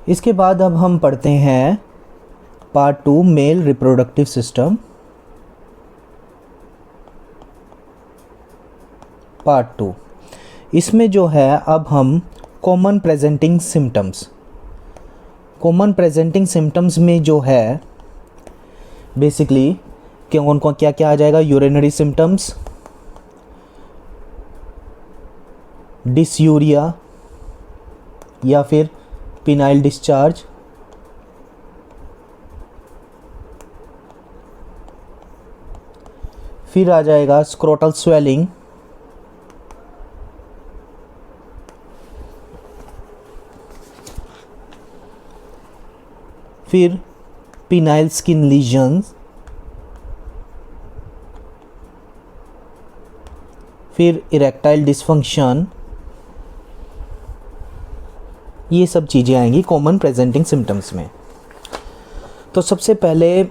इसके बाद अब हम पढ़ते हैं part 2 male reproductive system. Part 2 इसमें जो है अब हम कॉमन प्रेजेंटिंग सिम्टम्स में जो है बेसिकली कि उनको क्या क्या आ जाएगा, यूरिनरी सिम्टम्स, डिसयूरिया या फिर पिनाइल डिस्चार्ज, फिर आ जाएगा स्क्रोटल स्वेलिंग, फिर पिनाइल स्किन लीजन्स, फिर इरेक्टाइल डिसफंक्शन। ये सब चीज़ें आएंगी कॉमन प्रेजेंटिंग सिम्टम्स में। तो सबसे पहले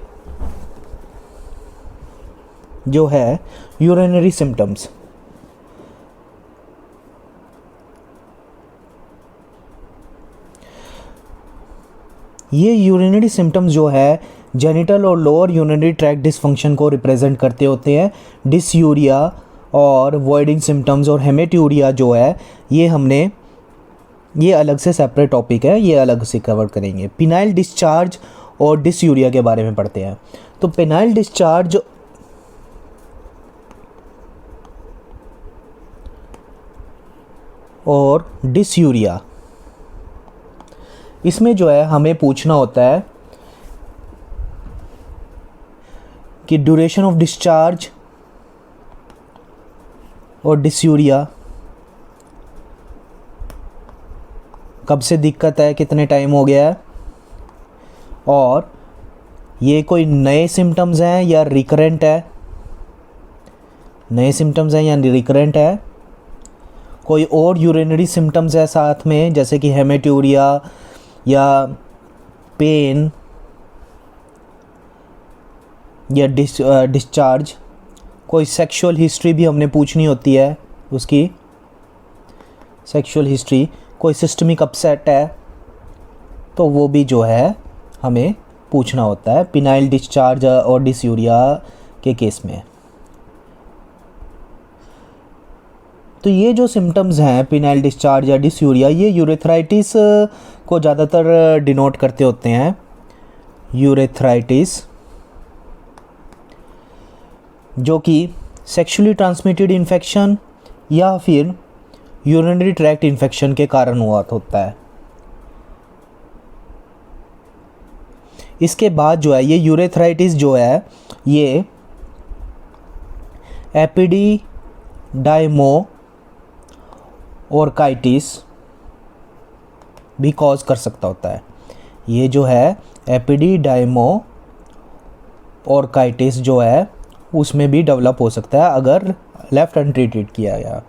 जो है यूरिनरी सिम्टम्स। ये यूरिनरी सिम्टम्स जो है जेनिटल और लोअर यूरिनरी ट्रैक्ट डिसफंक्शन को रिप्रेजेंट करते होते हैं। डिसयूरिया और वॉइडिंग सिम्टम्स और हेमेट्यूरिया जो है ये अलग से सेपरेट टॉपिक है, ये अलग से कवर करेंगे। पिनाइल डिस्चार्ज और डिसयूरिया के बारे में पढ़ते हैं। तो पिनाइल डिस्चार्ज और डिसयूरिया, इसमें जो है हमें पूछना होता है कि ड्यूरेशन ऑफ डिस्चार्ज और डिसयूरिया कब से दिक्कत है, कितने टाइम हो गया है, और ये कोई नए सिम्टम्स हैं या रिकरेंट है, कोई और यूरिनरी सिम्टम्स है साथ में जैसे कि हेमेट्यूरिया या पेन या डिस्चार्ज। कोई सेक्सुअल हिस्ट्री भी हमने पूछनी होती है, उसकी सेक्सुअल हिस्ट्री। कोई सिस्टमिक अपसेट है तो वो भी जो है हमें पूछना होता है पिनाइल डिस्चार्ज और डिसयूरिया के केस में। तो ये जो सिम्टम्स हैं पिनाइल डिस्चार्ज या डिसयूरिया, ये यूरेथ्राइटिस को ज़्यादातर डिनोट करते होते हैं। यूरेथ्राइटिस जो कि सेक्सुअली ट्रांसमिटेड इन्फेक्शन या फिर यूरिनरी ट्रैक्ट इन्फेक्शन के कारण हुआ होता है। इसके बाद जो है ये यूरेथ्राइटिस जो है ये एपिडिडाइमोऑर्काइटिस भी कॉज कर सकता होता है। ये जो है एपिडिडाइमोऑर्काइटिस जो है उसमें भी डेवलप हो सकता है अगर लेफ्ट अनट्रीटेड किया गया,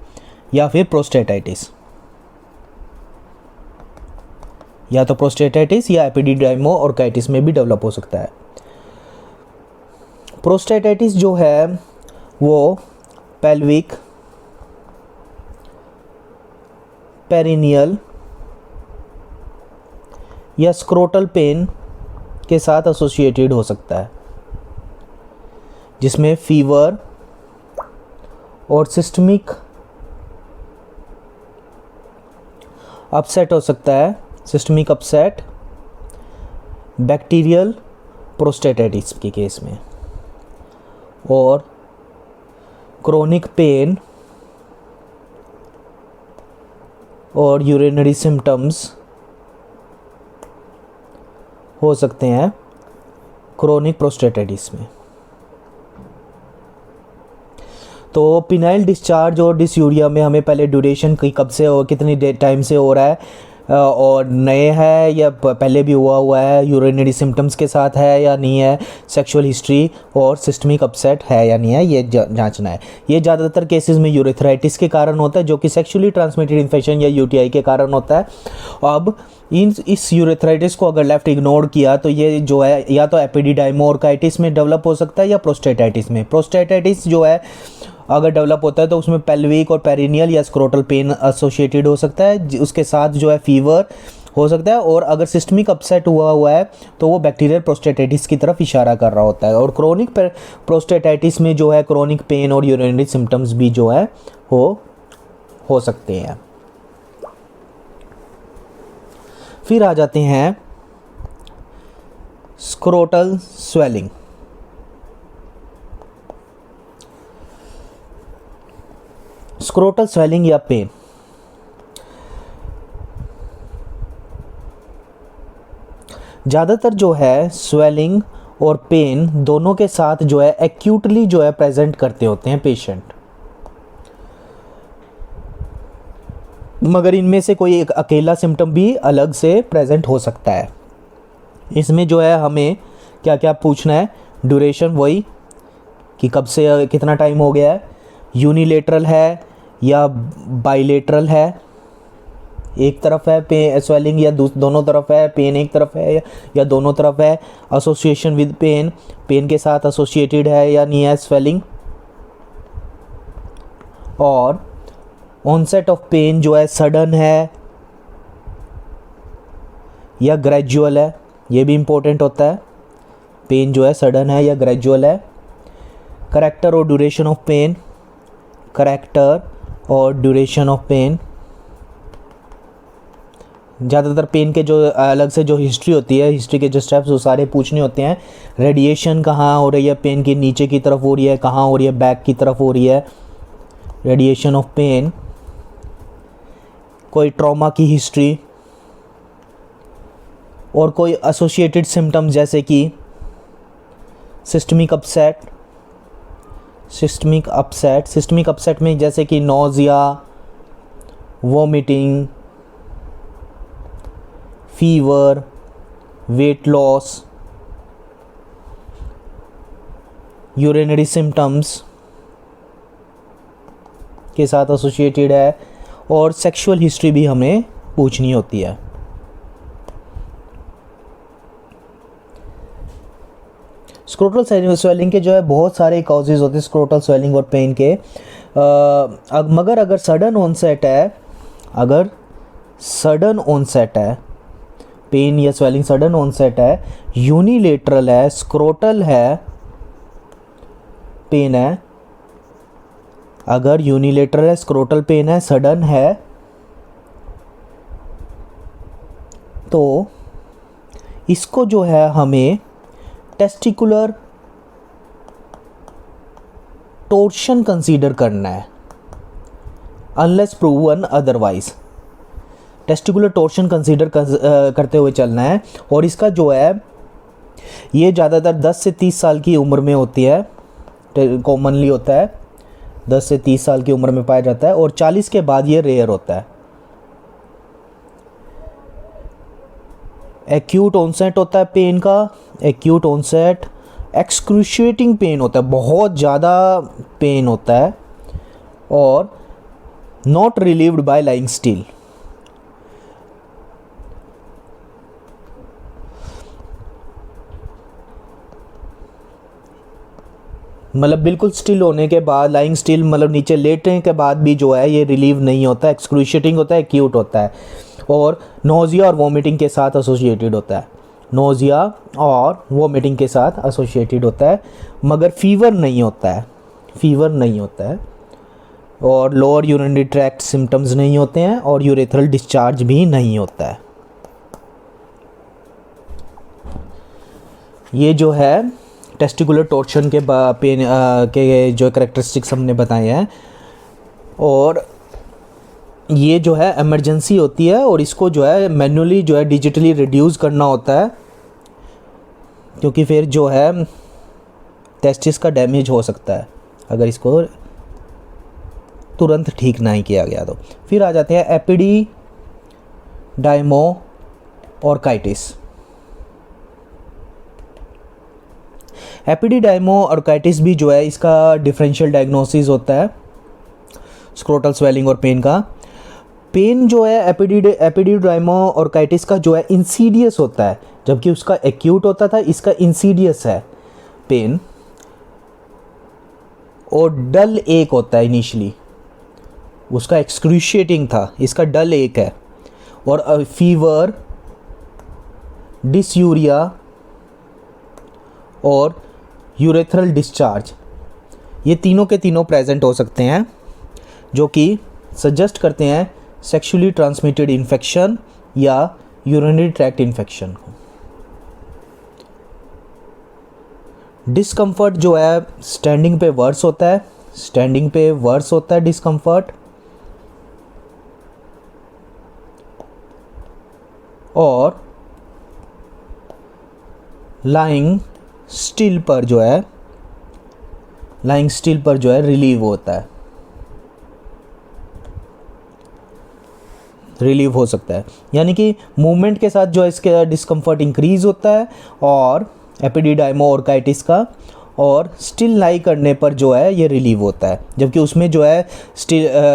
या फिर प्रोस्टेटाइटिस, या तो प्रोस्टेटाइटिस या एपिडिडाइमोऑर्काइटिस में भी डेवलप हो सकता है। प्रोस्टेटाइटिस जो है वो पेल्विक, पेरिनियल या स्क्रोटल पेन के साथ एसोसिएटेड हो सकता है, जिसमें फीवर और सिस्टमिक अपसेट हो सकता है। सिस्टमिक अपसेट बैक्टीरियल प्रोस्टेटाइटिस के केस में, और क्रोनिक पेन और यूरिनरी सिम्टम्स हो सकते हैं क्रोनिक प्रोस्टेटाइटिस में। तो पिनाइल डिस्चार्ज और डिसयूरिया में हमें पहले ड्यूरेशन की कब से और कितनी टाइम से हो रहा है, और नए है या पहले भी हुआ है, यूरिनरी सिम्टम्स के साथ है या नहीं है, सेक्सुअल हिस्ट्री और सिस्टमिक अपसेट है या नहीं है, ये जांचना है। ये ज़्यादातर केसेस में यूरेथ्राइटिस के कारण होता है जो कि सेक्सुअली ट्रांसमिटेड इन्फेक्शन या यूटीआई के कारण होता है। अब इस यूरेथ्राइटिस को अगर लेफ्ट इग्नोर किया तो ये जो है या तो एपिडिडाइमोऑर्काइटिस में डेवलप हो सकता है या प्रोस्टेटाइटिस में। प्रोस्टेटाइटिस जो है अगर डेवलप होता है तो उसमें पेल्विक और पेरिनियल या स्क्रोटल पेन एसोसिएटेड हो सकता है, उसके साथ जो है फीवर हो सकता है। और अगर सिस्टमिक अपसेट हुआ हुआ है तो वो बैक्टीरियल प्रोस्टेटाइटिस की तरफ इशारा कर रहा होता है। और क्रोनिक प्रोस्टेटाइटिस में जो है क्रोनिक पेन और यूरिनरी सिम्टम्स भी जो है हो सकते हैं। फिर आ जाते हैं स्क्रोटल स्वेलिंग। स्क्रोटल स्वेलिंग या पेन, ज़्यादातर जो है स्वेलिंग और पेन दोनों के साथ जो है एक्यूटली जो है प्रेजेंट करते होते हैं पेशेंट, मगर इनमें से कोई एक अकेला सिम्टम भी अलग से प्रेजेंट हो सकता है। इसमें जो है हमें क्या क्या पूछना है, ड्यूरेशन वही कि कब से कितना टाइम हो गया है, यूनिलेटरल है या बाइलेटरल है, एक तरफ है पेन स्वेलिंग या दोनों तरफ है, पेन एक तरफ है या दोनों तरफ है, एसोसिएशन विद पेन, पेन के साथ एसोसिएटेड है या नहीं है स्वेलिंग, और ऑनसेट ऑफ पेन जो है सडन है या ग्रेजुअल है, ये भी इम्पोर्टेंट होता है, पेन जो है सडन है या ग्रेजुअल है। करैक्टर और ड्यूरेशन ऑफ पेन, करैक्टर और ड्यूरेशन ऑफ पेन, ज़्यादातर पेन के जो अलग से जो हिस्ट्री होती है, हिस्ट्री के जो स्टेप्स वो सारे पूछने होते हैं। रेडिएशन कहाँ हो रही है, पेन के नीचे की तरफ हो रही है, कहाँ हो रही है, बैक की तरफ हो रही है, रेडिएशन ऑफ पेन। कोई ट्रॉमा की हिस्ट्री और कोई एसोसिएटेड सिम्टम्स जैसे कि सिस्टमिक अपसेट, सिस्टमिक अपसेट में जैसे कि nausea, vomiting, fever, weight loss, urinary symptoms के साथ एसोसिएटेड है, और सेक्सुअल हिस्ट्री भी हमें पूछनी होती है। स्क्रोटल स्वेलिंग के जो है बहुत सारे कॉजेज़ होते हैं स्क्रोटल स्वेलिंग और पेन के, मगर अगर सडन ऑनसेट है पेन या स्वेलिंग, सडन ऑनसेट है, यूनिलेटरल है, स्क्रोटल है, पेन है, अगर यूनिलेटरल है, स्क्रोटल पेन है, सडन है, तो इसको जो है हमें टेस्टिकुलर टोर्शन कंसीडर करना है, unless proven otherwise. Testicular torsion consider करते हुए चलना है। और इसका जो है ये ज़्यादातर 10 से 30 साल की उम्र में होती है, कॉमनली होता है 10 से 30 साल की उम्र में पाया जाता है, और 40 के बाद ये रेयर होता है। एक्यूट ऑनसेट होता है पेन का, एक्यूट ऑनसेट, एक्सक्रूशिएटिंग पेन होता है, बहुत ज़्यादा पेन होता है, और not relieved by lying still. मतलब बिल्कुल स्टिल होने के बाद, लाइंग स्टिल मतलब नीचे लेटने के बाद भी जो है ये रिलीव नहीं होता, एक्सक्रूशिएटिंग होता है, एक्यूट होता है, और नोज़िया और वोमिटिंग के साथ एसोसिएटेड होता है, नोज़िया और वोमिटिंग के साथ एसोसिएटेड होता है, मगर फीवर नहीं होता है, और लोअर यूरिनरी ट्रैक्ट सिम्टम्स नहीं होते हैं, और यूरेथ्रल डिस्चार्ज भी नहीं होता है। ये जो है टेस्टिकुलर टोर्शन के पेन के जो करेक्टरिस्टिक्स हमने बताए हैं, और ये जो है इमरजेंसी होती है, और इसको जो है मैन्युअली जो है डिजिटली रिड्यूस करना होता है, क्योंकि फिर जो है टेस्टिस का डैमेज हो सकता है अगर इसको तुरंत ठीक नहीं किया गया तो। फिर आ जाते हैं एपिडिडाइमोऑर्काइटिस। एपिडिडाइमोऑर्काइटिस भी जो है इसका डिफरेंशियल डायग्नोसिस होता है स्क्रोटल स्वेलिंग और पेन का। पेन जो है एपिडिडाइमोऑर्काइटिस का जो है इंसीडियस होता है, जबकि उसका एक्यूट होता था, इसका इंसीडियस है पेन, और डल एक होता है इनिशियली, उसका एक्सक्रूशिएटिंग था, इसका डल एक है, और फीवर, डिसयूरिया और यूरेथ्रल डिस्चार्ज, ये तीनों के तीनों प्रेजेंट हो सकते हैं, जो कि सजेस्ट करते हैं सेक्सुअली ट्रांसमिटेड इन्फेक्शन या यूरिनरी ट्रैक्ट इन्फेक्शन को। डिस्कम्फर्ट जो है स्टैंडिंग पे वर्स होता है, स्टैंडिंग पे वर्स होता है डिस्कम्फर्ट, और लाइंग स्टिल पर जो है रिलीव होता है, रिलीव हो सकता है। यानी कि मूवमेंट के साथ जो है इसके डिस्कम्फर्ट इंक्रीज होता है, और एपिडिडाइमो ऑर्काइटिस का, और स्टिल लाई करने पर जो है ये रिलीव होता है, जबकि उसमें जो है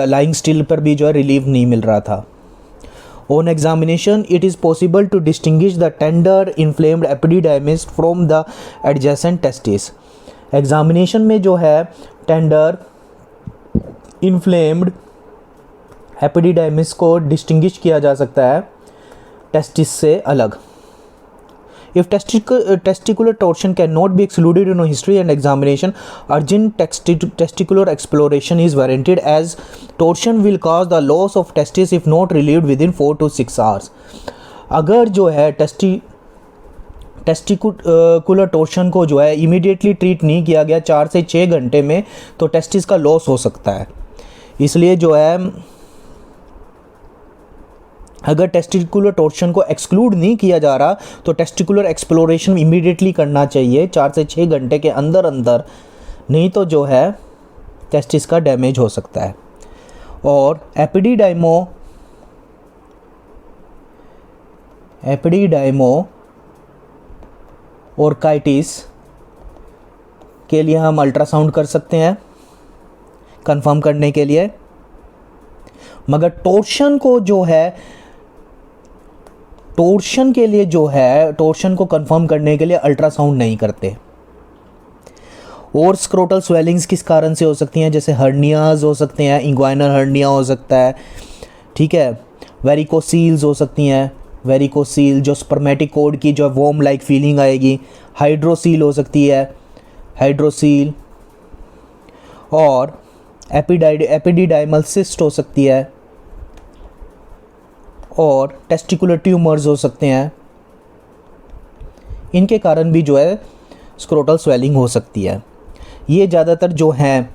लाइंग स्टिल पर भी जो है रिलीव नहीं मिल रहा था। On examination, it is possible to distinguish the tender inflamed epididymis from the adjacent testis. Examination में जो है tender inflamed epididymis को distinguish किया जा सकता है testis से अलग। If testicular torsion cannot be excluded in history and examination, urgent testicular exploration is warranted, as torsion will cause the loss of testis if not relieved within 4 to 6 hours. अगर जो है testicular torsion को जो है immediately treat नहीं किया गया 4 से 6 घंटे में, तो टेस्टिस का लॉस हो सकता है। इसलिए जो है अगर टेस्टिकुलर टोर्शन को एक्सक्लूड नहीं किया जा रहा, तो टेस्टिकुलर एक्सप्लोरेशन इमीडिएटली करना चाहिए 4 से 6 घंटे के अंदर अंदर, नहीं तो जो है टेस्टिस का डैमेज हो सकता है। और एपिडिडाइमो ऑर्काइटिस के लिए हम अल्ट्रासाउंड कर सकते हैं कंफर्म करने के लिए, मगर टोर्शन को कंफर्म करने के लिए अल्ट्रासाउंड नहीं करते। और स्क्रोटल स्वेलिंग्स किस कारण से हो सकती हैं, जैसे हर्नियाज हो सकते हैं, इंग्वाइनल हर्निया हो सकता है, ठीक है, वेरिकोसील्स हो सकती हैं, वेरिकोसील जो स्पर्मेटिक कोड की जो वॉर्म लाइक फीलिंग आएगी, हाइड्रोसील हो सकती है, हाइड्रोसील, और एपिडिडाइमल सिस्ट हो सकती है, और टेस्टिकुलर ट्यूमर्स हो सकते हैं। इनके कारण भी जो है स्क्रोटल स्वेलिंग हो सकती है। ये ज़्यादातर जो हैं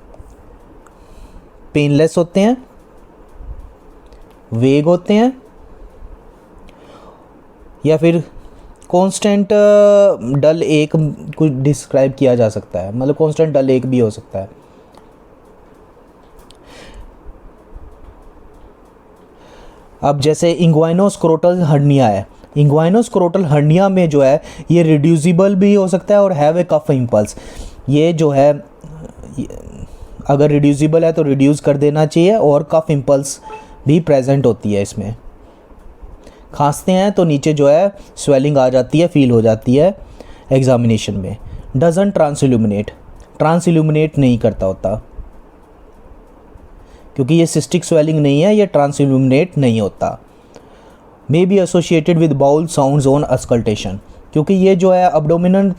पेनलेस होते हैं, वेग होते हैं, या फिर कांस्टेंट डल एक कुछ डिस्क्राइब किया जा सकता है, मतलब कांस्टेंट डल एक भी हो सकता है। अब जैसे इंग्वाइनोस्क्रोटल हर्निया है, इंग्वाइनोस्क्रोटल हर्निया में जो है ये रिड्यूसिबल भी हो सकता है और हैव ए कफ इम्पल्स। ये जो है अगर रिड्यूसिबल है तो रिड्यूस कर देना चाहिए, और कफ इम्पल्स भी प्रेजेंट होती है इसमें। खांसते हैं तो नीचे जो है स्वेलिंग आ जाती है, फील हो जाती है एग्जामिनेशन में। डजन ट्रांसइल्यूमिनेट नहीं करता होता, क्योंकि ये सिस्टिक स्वेलिंग नहीं है, ये ट्रांसइल्यूमिनेट नहीं होता। May be associated with bowel sounds on auscultation, क्योंकि ये जो है अब्डोमिनल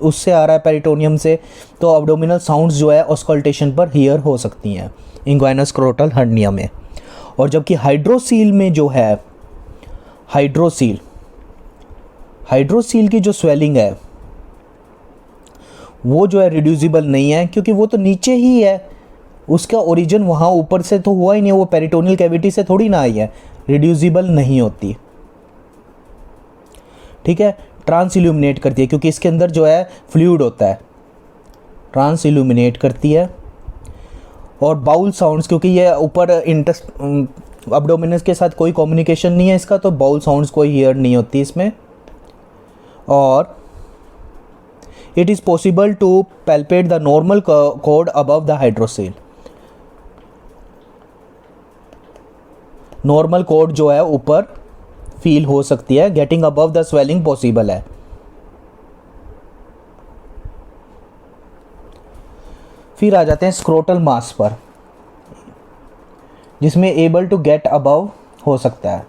उससे आ रहा है पेरिटोनियम से, तो अब्डोमिनल साउंड्स जो है ऑस्कल्टेशन पर हियर हो सकती हैं इंग्वाइनोस्क्रोटल हर्निया में। और जबकि हाइड्रोसील में जो है हाइड्रोसील की जो स्वेलिंग है वो जो है रिड्यूसिबल नहीं है, क्योंकि वो तो नीचे ही है, उसका ओरिजिन वहाँ ऊपर से तो हुआ ही नहीं, वो पेरिटोनियल कैविटी से थोड़ी ना आई है, रिड्यूसिबल नहीं होती, ठीक है। ट्रांसइल्यूमिनेट करती है क्योंकि इसके अंदर जो है फ्लूइड होता है, ट्रांसइल्यूमिनेट करती है। और बाउल साउंड्स, क्योंकि ये ऊपर अब्डोमिनस के साथ कोई कम्युनिकेशन नहीं है इसका, तो बाउल साउंड्स कोई हियर नहीं होती इसमें। और it is possible to palpate the normal cord above the hydrocele, normal cord जो है ऊपर फील हो सकती है, getting above the swelling possible है। फिर आ जाते हैं स्क्रोटल मास पर, जिसमें एबल टू गेट अबव हो सकता है।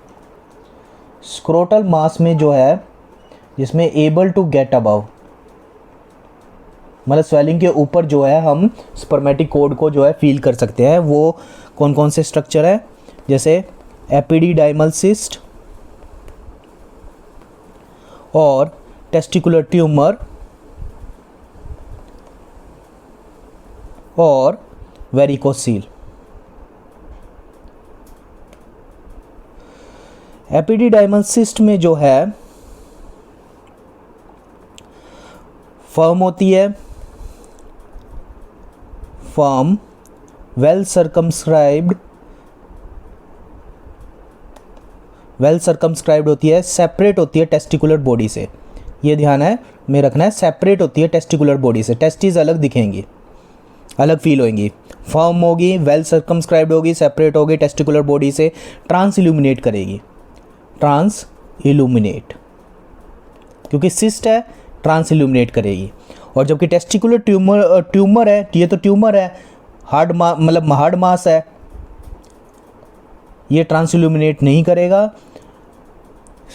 स्क्रोटल मास में जो है जिसमें एबल टू गेट अबव, मतलब स्वेलिंग के ऊपर जो है हम स्पर्मेटिकोड को जो है फील कर सकते हैं, वो कौन कौन से स्ट्रक्चर है, जैसे एपिडिडाइमल सिस्ट और टेस्टिकुलर ट्यूमर और वेरिकोसील। एपिडिडाइमल सिस्ट में जो है फर्म होती है, फर्म वेल सर्कमस्क्राइब्ड होती है, सेपरेट होती है टेस्टिकुलर बॉडी से। ये ध्यान है में रखना है, सेपरेट होती है टेस्टिकुलर बॉडी से, टेस्टिस अलग दिखेंगी, अलग फील होंगी। फर्म होगी, वेल सर्कमस्क्राइब्ड होगी, सेपरेट होगी टेस्टिकुलर बॉडी से, ट्रांस इल्यूमिनेट करेगी, ट्रांस इल्यूमिनेट, क्योंकि सिस्ट है ट्रांस इल्यूमिनेट करेगी। और जबकि टेस्टिकुलर ट्यूमर है, ये तो ट्यूमर है, मतलब हार्ड मास है, ये ट्रांस इल्यूमिनेट नहीं करेगा।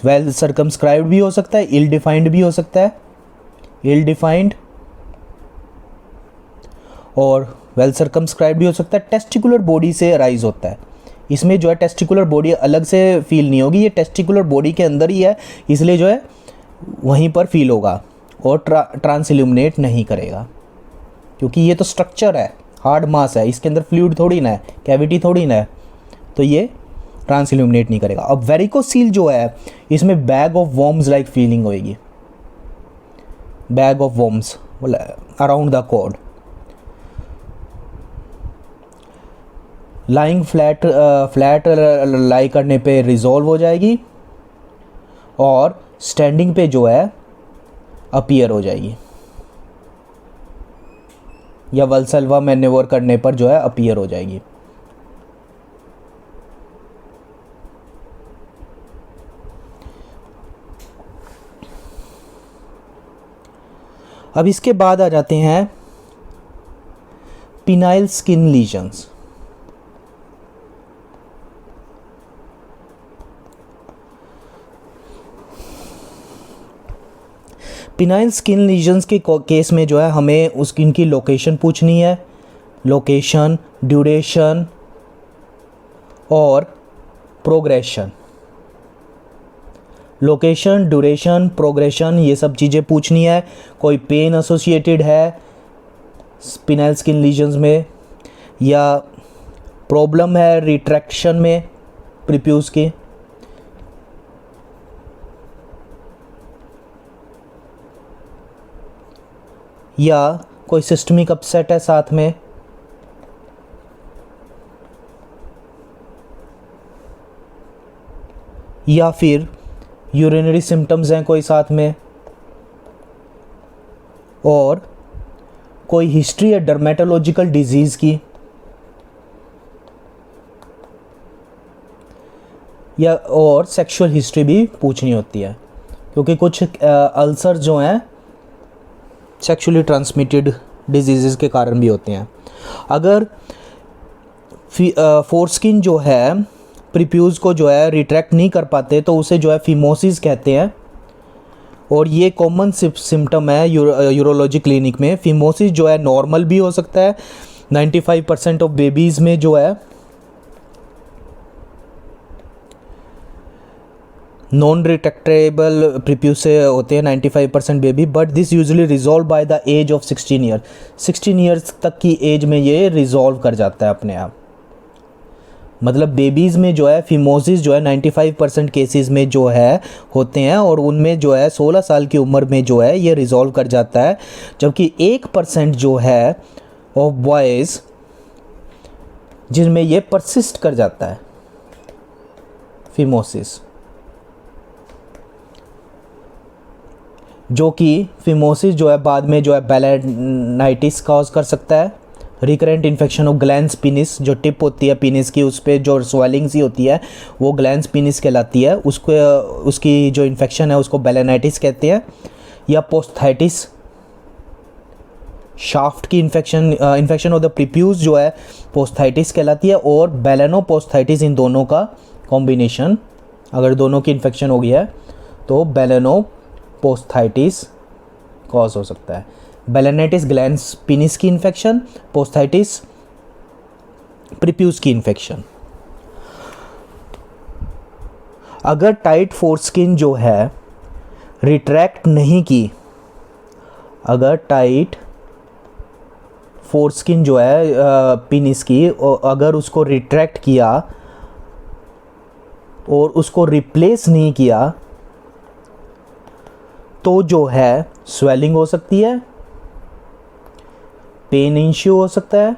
वेल सर्कमस्क्राइब्ड भी हो सकता है, इल डिफाइंड भी हो सकता है, इल डिफाइंड और वेल सर्कमस्क्राइब्ड भी हो सकता है। टेस्टिकुलर बॉडी से राइज होता है, इसमें जो है टेस्टिकुलर बॉडी अलग से फील नहीं होगी, ये टेस्टिकुलर बॉडी के अंदर ही है, इसलिए जो है वहीं पर फील होगा और ट्रांस इल्यूमिनेट नहीं करेगा, क्योंकि ये तो स्ट्रक्चर है, हार्ड मास है, इसके अंदर फ्लूइड थोड़ी ना है, कैविटी थोड़ी ना है, तो ये ट्रांस इल्यूमिनेट नहीं करेगा। अब वेरिकोसील जो है इसमें bag of worms like feeling होएगी, bag of worms around the cord, lying flat lie करने पे रिजॉल्व हो जाएगी और स्टैंडिंग पे जो है अपीयर हो जाएगी, या वल्सल्वा मैन्यूवर करने पर जो है अपीयर हो जाएगी। अब इसके बाद आ जाते हैं phenyl skin lesions. Phenyl skin lesions के केस में जो है हमें उस इनकी लोकेशन पूछनी है, लोकेशन, ड्यूरेशन और प्रोग्रेशन। लोकेशन, ड्यूरेशन, प्रोग्रेशन, ये सब चीज़ें पूछनी है। कोई पेन एसोसिएटेड है पिनाइल स्किन लीजन्स में, या प्रॉब्लम है रिट्रैक्शन में प्रीप्यूस की, या कोई सिस्टमिक अपसेट है साथ में, या फिर यूरिनरी सिम्टम्स हैं कोई साथ में, और कोई हिस्ट्री है डर्मेटोलॉजिकल डिजीज़ की, या और सेक्सुअल हिस्ट्री भी पूछनी होती है, क्योंकि कुछ अल्सर जो हैं सेक्सुअली ट्रांसमिटेड डिजीज़ के कारण भी होते हैं। अगर फोरस्किन जो है प्रीप्यूज को जो है रिट्रैक्ट नहीं कर पाते तो उसे जो है फिमोसिस कहते हैं, और ये कॉमन सिम्टम है यूरोलॉजी क्लिनिक में। फिमोसिस जो है नॉर्मल भी हो सकता है, 95% ऑफ बेबीज़ में जो है नॉन रिट्रैक्टेबल प्रीप्यूज से होते हैं 95% baby, but this usually resolve by the age of 16 year. 16 years तक की एज में ये रिजॉल्व कर जाता है अपने आप। मतलब बेबीज़ में जो है फिमोसिस जो है 95% केसेस में जो है होते हैं, और उनमें जो है 16 साल की उम्र में जो है ये रिजॉल्व कर जाता है। जबकि 1% जो है ऑफ बॉयज़ जिनमें ये परसिस्ट कर जाता है फिमोसिस, जो कि फिमोसिस जो है बाद में जो है बैलेनाइटिस कॉज कर सकता है। रिकरेंट इन्फेक्शन ऑफ ग्लैंस पिनिस, जो टिप होती है पिनिस की उस पर जो स्वेलिंग सी होती है वो ग्लैंस पिनिस कहलाती है, उसको उसकी जो इन्फेक्शन है उसको बैलेनाइटिस कहते हैं। या पोस्थाइटिस, शाफ्ट की इन्फेक्शन ऑफ द प्रीप्यूज जो है पोस्थाइटिस कहलाती है, और बैलेनोपोस्थाइटिस, इन दोनों का कॉम्बिनेशन अगर दोनों की इन्फेक्शन हो गया है तो बेलेनोपोस्थाइटिस कॉज हो सकता है। बेलेनाइटिस ग्लैंड्स पेनिस की इन्फेक्शन, पोस्थाइटिस प्रीप्यूस की इन्फेक्शन। अगर टाइट फोरस्किन जो है रिट्रैक्ट नहीं की, अगर टाइट फोरस्किन जो है पेनिस की, अगर उसको रिट्रैक्ट किया और उसको रिप्लेस नहीं किया तो जो है स्वेलिंग हो सकती है, पेन इश्यू हो सकता है,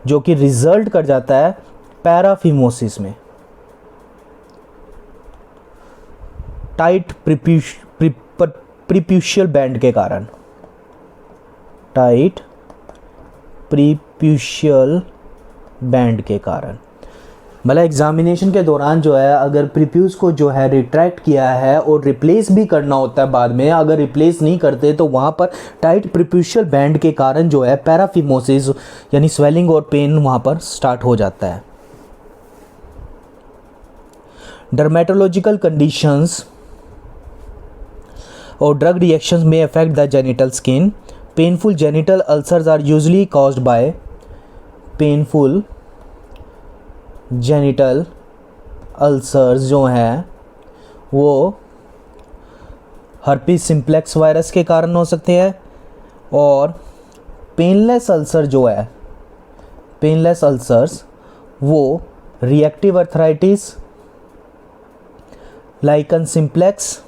जो कि रिजल्ट कर जाता है पैराफिमोसिस में। टाइट प्रीप्यूशियल बैंड के कारण, टाइट प्रीप्यूशियल बैंड के कारण, मतलब एग्जामिनेशन के दौरान जो है अगर प्रीप्यूस को जो है रिट्रैक्ट किया है और रिप्लेस भी करना होता है बाद में, अगर रिप्लेस नहीं करते तो वहाँ पर टाइट प्रीप्यूशियल बैंड के कारण जो है पैराफिमोसिस यानी स्वेलिंग और पेन वहाँ पर स्टार्ट हो जाता है। डर्मेटोलॉजिकल कंडीशंस और ड्रग रिएक्शंस में affect the genital skin. Painful genital ulcers are usually caused by painful genital ulcers जो हैं वो हर्पीस सिम्प्लेक्स वायरस के कारण हो सकते हैं, और पेनलेस अल्सर जो है, पेनलेस अल्सर्स वो रिएक्टिव अर्थराइटिस, लाइकन सिम्प्लेक्स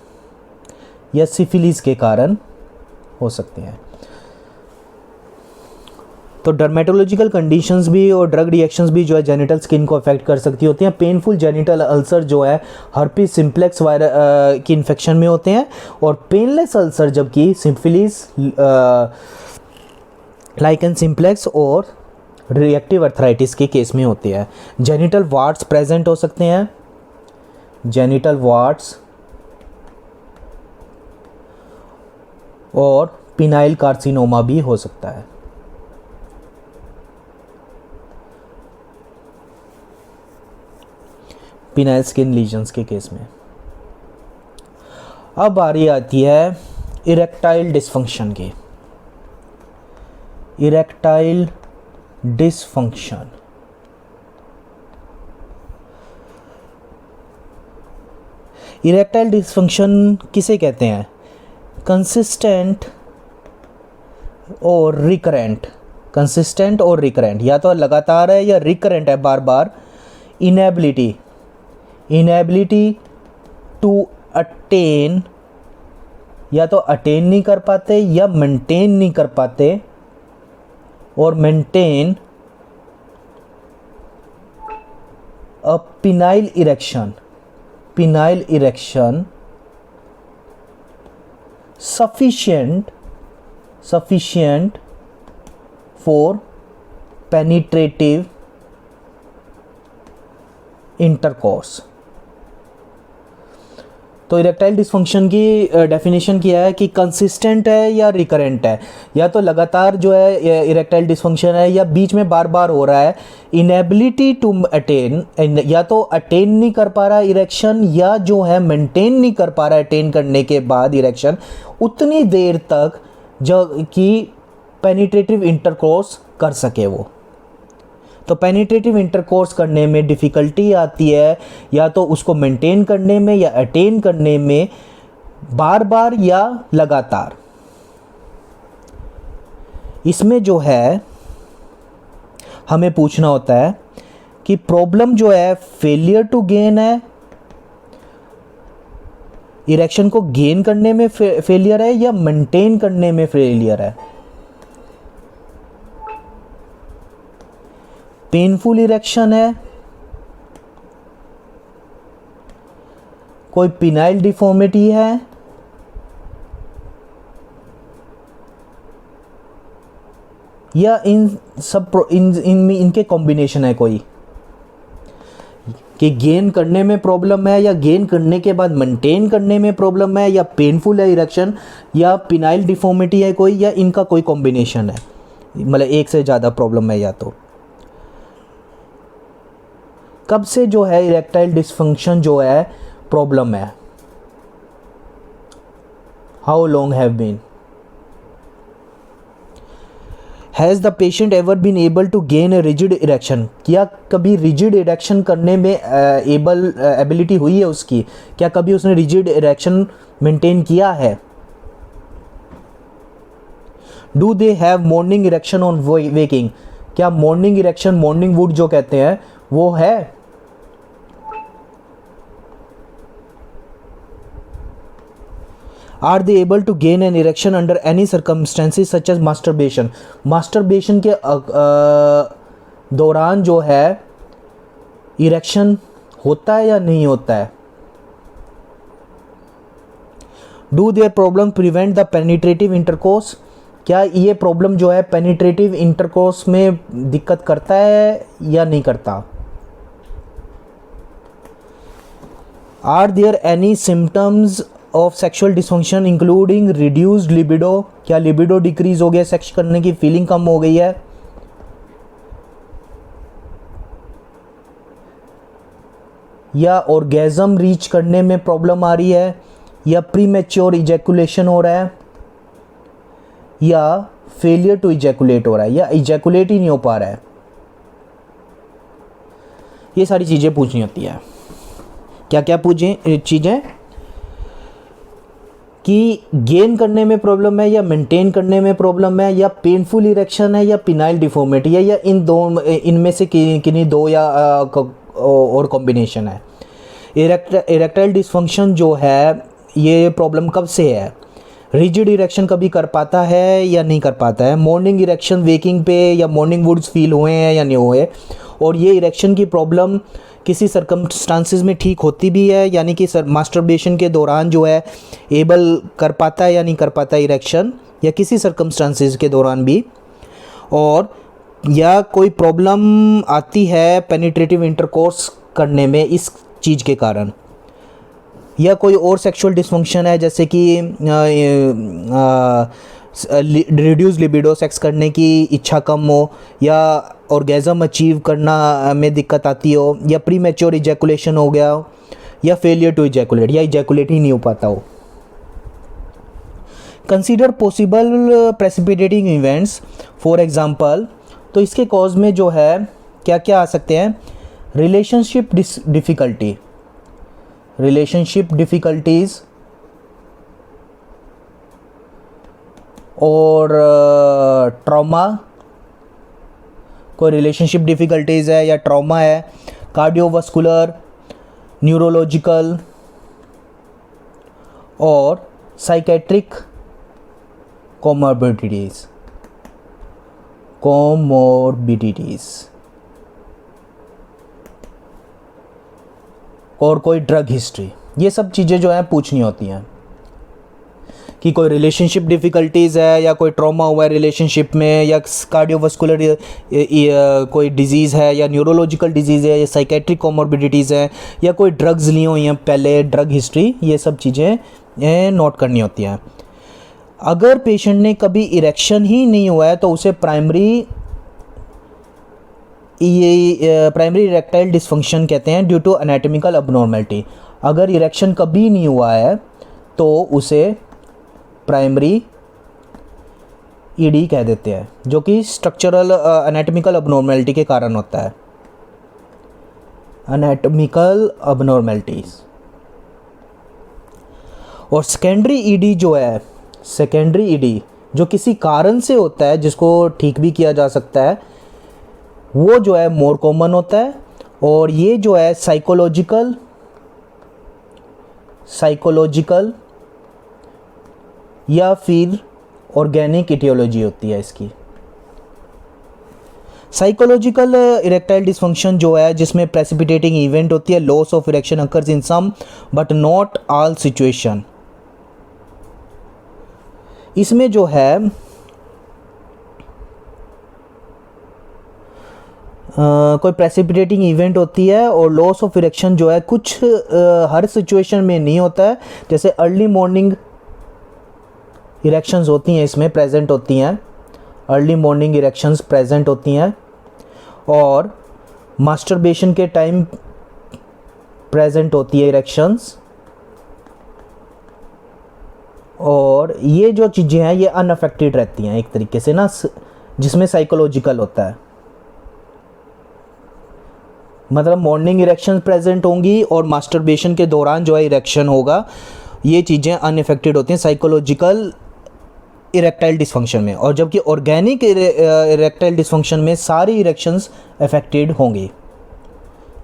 या सिफिलिस के कारण हो सकते हैं। तो डर्मेटोलॉजिकल कंडीशंस भी और ड्रग रिएक्शंस भी जो है जेनिटल स्किन को अफेक्ट कर सकती होती हैं। पेनफुल जेनिटल अल्सर जो है हर्पीस सिम्प्लेक्स वायरस की इन्फेक्शन में होते हैं, और पेनलेस अल्सर जबकि सिफिलिस, लाइकन सिम्प्लेक्स और रिएक्टिव अर्थराइटिस के केस में होती है। जेनिटल वार्ट्स प्रेजेंट हो सकते हैं, जेनिटल वार्ट्स और पिनाइल कार्सिनोमा भी हो सकता है। पिनाइल स्किन लीजन्स के केस में। अब बारी आती है इरेक्टाइल डिसफंक्शन की। इरेक्टाइल डिसफंक्शन, इरेक्टाइल डिसफंक्शन किसे कहते हैं? कंसिस्टेंट और रिकरेंट, कंसिस्टेंट और रिकरेंट, या तो लगातार है या रिकरेंट है, बार बार। इनएबिलिटी, इनएबिलिटी टू अटेन, या तो अटेन नहीं कर पाते या मेंटेन नहीं कर पाते, और maintain a phenyl erection, phenyl erection sufficient for penetrative intercourse। तो इरेक्टाइल डिसफंक्शन की डेफिनेशन किया है कि कंसिस्टेंट है या रिकरेंट है, या तो लगातार जो है इरेक्टाइल डिसफंक्शन है या बीच में बार बार हो रहा है। इनएबिलिटी टू अटेन, या तो अटेन नहीं कर पा रहा इरेक्शन, या जो है मेंटेन नहीं कर पा रहा है अटेन करने के बाद इरेक्शन उतनी देर तक जो कि पेनिट्रेटिव इंटरकोर्स कर सके वो। तो पेनिट्रेटिव इंटरकोर्स करने में डिफ़िकल्टी आती है, या तो उसको मेंटेन करने में या अटेन करने में, बार बार या लगातार। इसमें जो है हमें पूछना होता है कि प्रॉब्लम जो है फेलियर टू गेन है, इरेक्शन को गेन करने में फेलियर है या मेंटेन करने में फेलियर है। पेनफुल इरेक्शन है, कोई पिनाइल डिफॉर्मिटी है, या इन सब इनके कॉम्बिनेशन है कोई, कि गेन करने में प्रॉब्लम है या गेन करने के बाद मेंटेन करने में प्रॉब्लम है, या पेनफुल है इरेक्शन, या पिनाइल डिफॉर्मिटी है कोई, या इनका कोई कॉम्बिनेशन है, मतलब एक से ज़्यादा प्रॉब्लम है या कब से जो है इरेक्टाइल डिसफंक्शन जो है प्रॉब्लम है? How long have been? Has the patient ever been able to gain a rigid erection? क्या कभी रिजिड इरेक्शन करने में एबिलिटी हुई है उसकी? क्या कभी उसने रिजिड इरेक्शन मेंटेन किया है? Do they have morning erection on waking? क्या मॉर्निंग इरेक्शन, मॉर्निंग वुड जो कहते हैं, वो है? Are they able to gain an erection under any circumstances such as masturbation? Masturbation के दौरान जो है इरेक्शन होता है या नहीं होता है? Do their problem prevent the penetrative intercourse? क्या ये प्रॉब्लम जो है पेनिट्रेटिव इंटरकोर्स में दिक्कत करता है या नहीं करता? Are there any symptoms of sexual dysfunction including reduced libido? क्या लिबिडो डिक्रीज हो गया, सेक्स करने की फीलिंग कम हो गई है? या ऑर्गेज़म रीच करने में प्रॉब्लम आ रही है? या प्रीमेच्योर इजैकुलेशन हो रहा है? या फेलियर टू इजैकुलेट हो रहा है? या इजैकुलेट ही नहीं हो पा रहा है? ये सारी चीज़ें पूछनी होती है। क्या क्या पूछें चीज़ें? कि गेन करने में प्रॉब्लम है या मेंटेन करने में प्रॉब्लम है, या पेनफुल इरेक्शन है, या पिनाइल डिफॉर्मिटी है, या इन दो, इनमें से किन्हीं दो या और कॉम्बिनेशन है। इरेक्टाइल डिसफंक्शन जो है ये प्रॉब्लम कब से है? रिजिड इरेक्शन कभी कर पाता है या नहीं कर पाता है? मॉर्निंग इरेक्शन वेकिंग पे या मॉर्निंग वुड्स फील हुए हैं या नहीं हुए? और ये इरेक्शन की प्रॉब्लम किसी सर्कमस्टांसिस में ठीक होती भी है, यानी कि मास्टरबेशन के दौरान जो है एबल कर पाता है या नहीं कर पाता इरेक्शन, या किसी सर्कमस्टांसिस के दौरान भी? और या कोई प्रॉब्लम आती है पेनिट्रेटिव इंटरकोर्स करने में इस चीज़ के कारण? या कोई और सेक्सुअल डिसफंक्शन है, जैसे कि रिड्यूस लिबिडो, सेक्स करने की इच्छा कम हो, या ऑर्गेज़म अचीव करना में दिक्कत आती हो, या प्रीमेच्योर इजैकुलेशन हो गया हो, या फेलियर टू इजैकुलेट, या इजैकुलेट ही नहीं हो पाता हो। Consider possible precipitating events, for example, तो इसके कॉज में जो है क्या क्या आ सकते हैं? रिलेशनशिप डिफ़िकल्टी, रिलेशनशिप डिफ़िकल्टीज़, और ट्रॉमा, कोई रिलेशनशिप डिफ़िकल्टीज़ है या ट्रॉमा है, कार्डियोवास्कुलर, न्यूरोलॉजिकल और साइकेट्रिक कोमॉर्बिडिटीज़, और कोई ड्रग हिस्ट्री। ये सब चीज़ें जो हैं पूछनी होती हैं कि कोई रिलेशनशिप डिफ़िकल्टीज़ है, या कोई ट्रॉमा हुआ है रिलेशनशिप में, या कार्डियोवास्कुलर कोई डिजीज़ है, या न्यूरोलॉजिकल डिजीज़ है, या साइकेट्रिक कोमॉर्बिडिटीज़ है, या कोई ड्रग्स ली हुई हैं पहले, ड्रग हिस्ट्री, ये सब चीज़ें नोट करनी होती हैं। अगर पेशेंट ने कभी इरेक्शन ही नहीं हुआ है तो उसे प्राइमरी इरेक्टाइल डिसफंक्शन कहते हैं, ड्यू टू एनाटॉमिकल अबनॉर्मलिटी। अगर इरेक्शन कभी नहीं हुआ है तो उसे प्राइमरी ईडी कह देते हैं, जो कि स्ट्रक्चरल एनाटॉमिकल अबनॉर्मलिटी के कारण होता है, एनाटॉमिकल अबनॉर्मलिटीज। और सेकेंडरी ईडी जो है, सेकेंडरी ईडी जो किसी कारण से होता है, जिसको ठीक भी किया जा सकता है, वो जो है मोर कॉमन होता है। और ये जो है साइकोलॉजिकल या फिर ऑर्गेनिक इटियोलॉजी होती है इसकी। साइकोलॉजिकल इरेक्टाइल डिसफंक्शन जो है, जिसमें प्रेसिपिटेटिंग इवेंट होती है, loss of erection occurs in some but not all situation. इसमें जो है कोई प्रेसिपिटेटिंग इवेंट होती है, और लॉस ऑफ इरेक्शन जो है कुछ हर सिचुएशन में नहीं होता है। जैसे अर्ली मॉर्निंग इरेक्शंस होती हैं, इसमें प्रेजेंट होती हैं, अर्ली मॉर्निंग इरेक्शंस प्रेजेंट होती हैं। और मास्टरबेशन के टाइम प्रेजेंट होती है इरेक्शंस, और ये जो चीज़ें हैं ये अनअफेक्टेड रहती हैं एक तरीके से ना, जिसमें साइकोलॉजिकल होता है। मतलब मॉर्निंग इरेक्शन प्रेजेंट होंगी और मास्टरबेशन के दौरान जो है इरेक्शन होगा, ये चीज़ें अनअफेक्टेड होती हैं साइकोलॉजिकल इरेक्टाइल डिसफंक्शन में। और जबकि ऑर्गेनिक इरेक्टाइल डिसफंक्शन में सारी इरेक्शंस अफेक्टेड होंगी,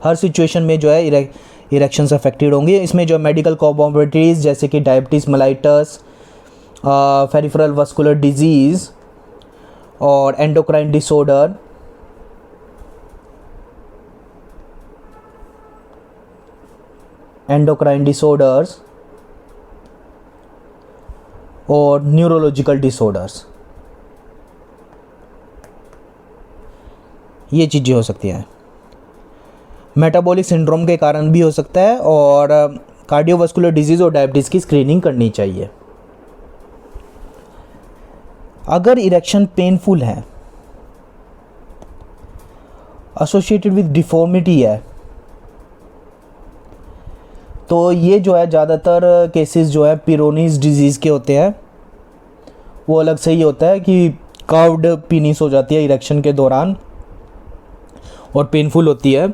हर सिचुएशन में जो है इरेक्शंस अफेक्टेड होंगी। इसमें जो मेडिकल कॉमोर्बिडिटीज़ जैसे कि diabetes mellitus, peripheral vascular disease और एंडोक्राइन डिसऑर्डर, एंडोक्राइन डिसऑर्डर्स और न्यूरोलॉजिकल डिसऑर्डर्स, ये चीज़ें हो सकती हैं। मेटाबॉलिक सिंड्रोम के कारण भी हो सकता है, और कार्डियोवास्कुलर डिजीज़ और डायबिटीज़ की स्क्रीनिंग करनी चाहिए। अगर इरेक्शन पेनफुल है, एसोसिएटेड विद डिफॉर्मिटी है, तो ये जो है ज़्यादातर केसेस जो है पिरोनीज डिजीज़ के होते हैं। वो अलग से ही होता है कि कर्व्ड पीनिस हो जाती है इरेक्शन के दौरान और पेनफुल होती है।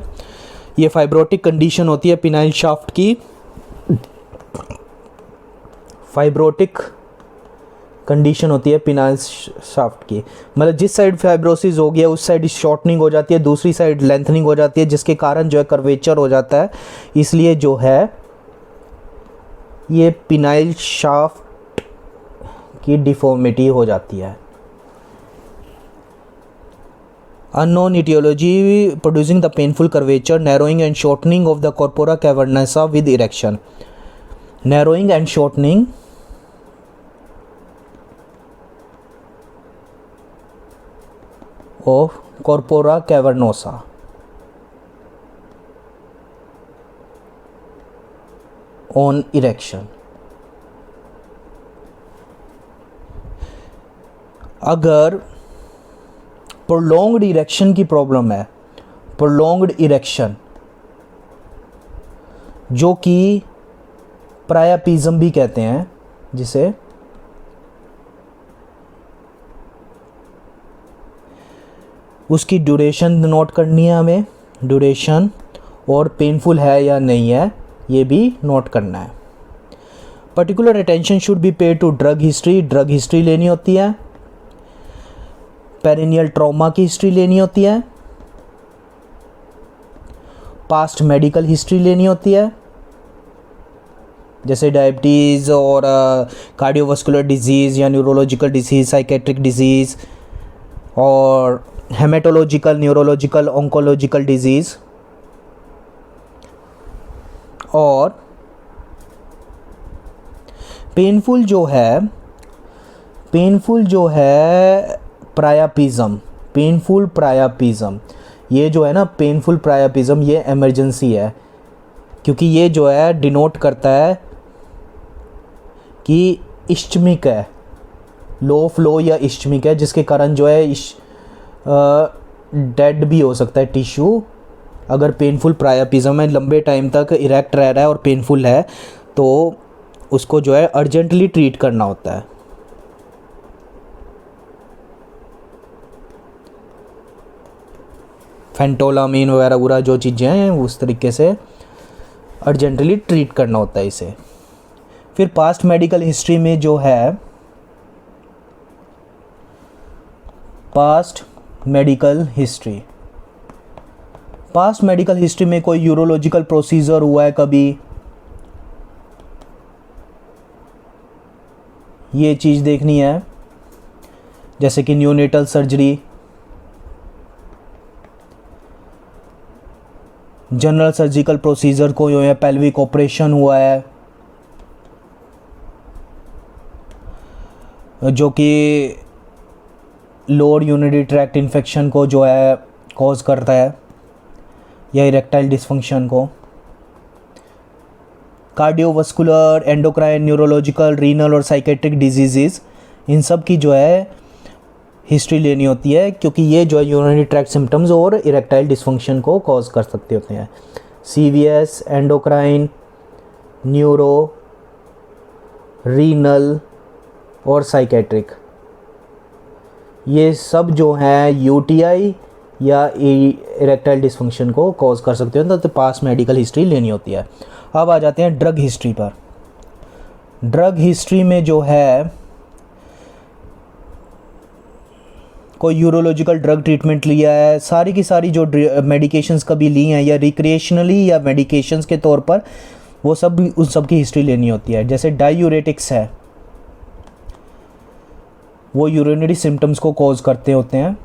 ये फाइब्रोटिक कंडीशन होती है पिनाइल शाफ्ट की, फाइब्रोटिक कंडीशन होती है पिनाइल शाफ्ट की। मतलब जिस साइड फाइब्रोसिस हो गया उस साइड शॉर्टनिंग हो जाती है, दूसरी साइड लेंथनिंग हो जाती है, जिसके कारण जो है कर्वेचर हो जाता है। इसलिए जो है ये पिनाइल शाफ्ट की डिफॉर्मिटी हो जाती है। Unknown etiology producing the painful curvature, narrowing and shortening of the corpora cavernosa with erection. Narrowing and shortening of corpora cavernosa on erection. अगर प्रोलॉन्ग्ड इरेक्शन की प्रॉब्लम है, प्रोलॉन्ग्ड इरेक्शन जो कि प्रायापिज्म भी कहते हैं, जिसे उसकी ड्यूरेशन नोट करनी है हमें, ड्यूरेशन, और पेनफुल है या नहीं है ये भी नोट करना है। Particular attention should be paid to drug history, drug history लेनी होती है। पेरिनियल ट्रॉमा की हिस्ट्री लेनी होती है। पास्ट मेडिकल हिस्ट्री लेनी होती है, जैसे डायबिटीज़ और कार्डियोवास्कुलर डिजीज़ या न्यूरोलॉजिकल डिजीज़, साइकेट्रिक डिजीज़ और हेमेटोलॉजिकल, न्यूरोलॉजिकल, ऑन्कोलॉजिकल डिजीज़। और पेनफुल जो है प्रायापिज्म, पेनफुल प्रायापिज्म, ये जो है ना पेनफुल प्रायापिज्म, ये इमरजेंसी है, क्योंकि ये जो है डिनोट करता है कि इश्चमिक है, लो फ्लो या इश्चमिक है, जिसके कारण जो है डेड भी हो सकता है टिश्यू। अगर पेनफुल प्रायापिज्म है, लंबे टाइम तक इरेक्ट रह रहा है और पेनफुल है, तो उसको जो है अर्जेंटली ट्रीट करना होता है। फेंटोलामीन वगैरह वगैरह जो चीज़ें हैं उस तरीके से अर्जेंटली ट्रीट करना होता है इसे। फिर पास्ट मेडिकल हिस्ट्री में जो है, पास्ट मेडिकल हिस्ट्री में कोई यूरोलॉजिकल प्रोसीजर हुआ है कभी, ये चीज़ देखनी है, जैसे कि neonatal surgery, general surgical procedure को जो है पेल्विक ऑपरेशन हुआ है, जो कि लोअर यूरिनरी ट्रैक्ट इन्फेक्शन को जो है कॉज करता है, या इरेक्टाइल डिसफंक्शन को। कार्डियोवास्कुलर, एंडोक्राइन, न्यूरोलॉजिकल, रीनल और साइकेट्रिक डिजीज़, इन सब की जो है हिस्ट्री लेनी होती है, क्योंकि ये जो है यूरिनरी ट्रैक्ट सिम्टम्स और इरेक्टाइल डिसफंक्शन को कॉज कर सकते होते हैं। CVS, एंडोक्राइन, न्यूरो, रीनल और साइकेट्रिक, ये सब जो हैं UTI या इरेक्टाइल डिसफंक्शन को कॉज कर सकते हैं, तो पास मेडिकल हिस्ट्री लेनी होती है। अब आ जाते हैं ड्रग हिस्ट्री पर। ड्रग हिस्ट्री में जो है कोई यूरोलॉजिकल ड्रग ट्रीटमेंट लिया है, सारी की सारी जो मेडिकेशंस कभी ली हैं या रिक्रिएशनली या मेडिकेशंस के तौर पर, वो सब उन सब की हिस्ट्री लेनी होती है। जैसे डायूरेटिक्स है, वो यूरिनरी सिम्टम्स को कॉज करते होते हैं।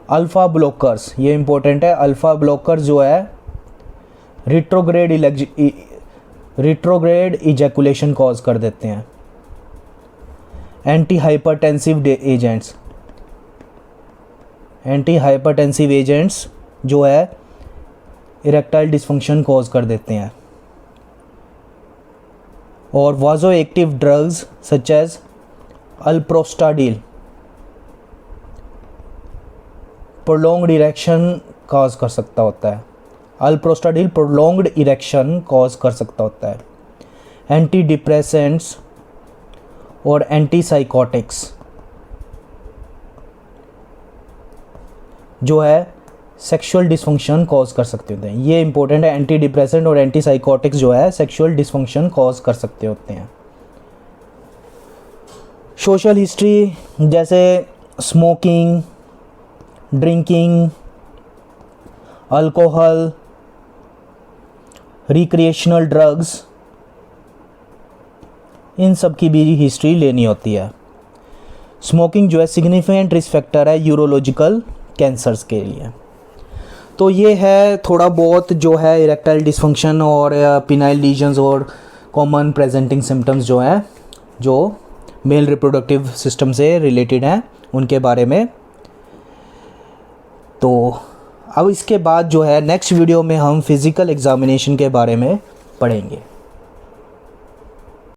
अल्फ़ा ब्लॉकर्स, ये इंपॉर्टेंट है। अल्फ़ा ब्लॉकर्स जो है रिट्रोग्रेड इजैकुलेशन कॉज कर देते हैं। एंटी हाइपरटेंसिव एजेंट्स जो है इरेक्टाइल डिसफंक्शन कॉज कर देते हैं। और vasoactive drugs such as alprostadil prolonged erection cause कर सकता होता है। अल्प्रोस्टाडिल प्रोलॉन्ग्ड इरेक्शन कॉज कर सकता होता है। एंटी डिप्रेसेंट्स और एंटीसाइकोटिक्स जो है सेक्सुअल डिसफंक्शन कॉज कर सकते होते हैं। ये इंपॉर्टेंट है, एंटी डिप्रेसेंट और एंटीसाइकोटिक्स जो है सेक्सुअल डिसफंक्शन कॉज कर सकते होते हैं। सोशल हिस्ट्री जैसे smoking, drinking, alcohol, recreational drugs, इन सब की भी हिस्ट्री लेनी होती है। स्मोकिंग जो है सिग्निफिकेंट रिस्क फैक्टर है यूरोलॉजिकल कैंसर्स के लिए। तो ये है थोड़ा बहुत जो है इरेक्टाइल डिसफंक्शन और पिनाइल लीजन्स और कॉमन प्रेजेंटिंग सिम्टम्स जो हैं, जो मेल रिप्रोडक्टिव सिस्टम से रिलेटेड हैं, उनके बारे में। तो अब इसके बाद जो है नेक्स्ट वीडियो में हम फिज़िकल एग्जामिनेशन के बारे में पढ़ेंगे।